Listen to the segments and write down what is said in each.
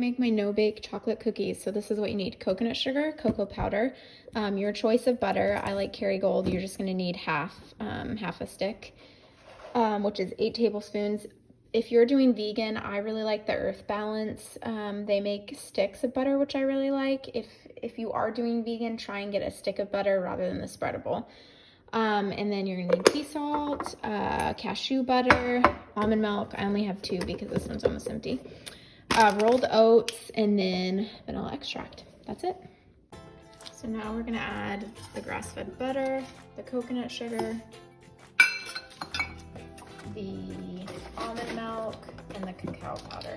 Make my no-bake chocolate cookies. So this is what you need: coconut sugar, cocoa powder, your choice of butter. I like Kerrygold. You're just gonna need half a stick, which is 8 tablespoons. If you're doing vegan, I really like the Earth Balance. They make sticks of butter, which I really like. If you are doing vegan, try and get a stick of butter rather than the spreadable. And then you're gonna need sea salt, cashew butter, almond milk. I only have 2 because this one's almost empty. Rolled oats, and then vanilla extract. That's it. So now we're gonna add the grass-fed butter, the coconut sugar, the almond milk, and the cacao powder.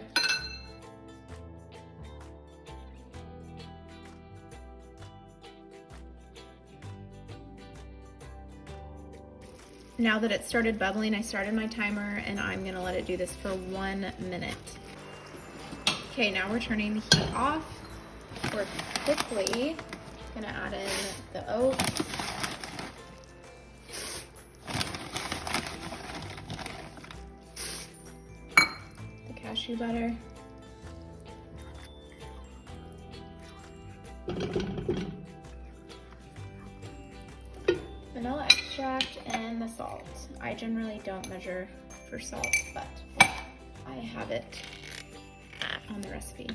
Now that it started bubbling, I started my timer and I'm gonna let it do this for 1 minute. Okay, now we're turning the heat off. We're quickly gonna add in the oats, the cashew butter, vanilla extract, and the salt. I generally don't measure for salt, but I have it on the recipe.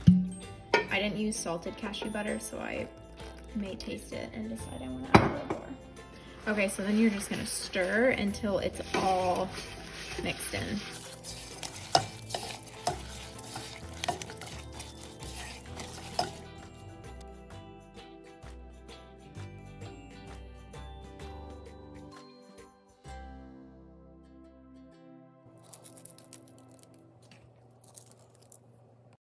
I didn't use salted cashew butter, so I may taste it and decide I want to add a little more. Okay, so then you're just gonna stir until it's all mixed in.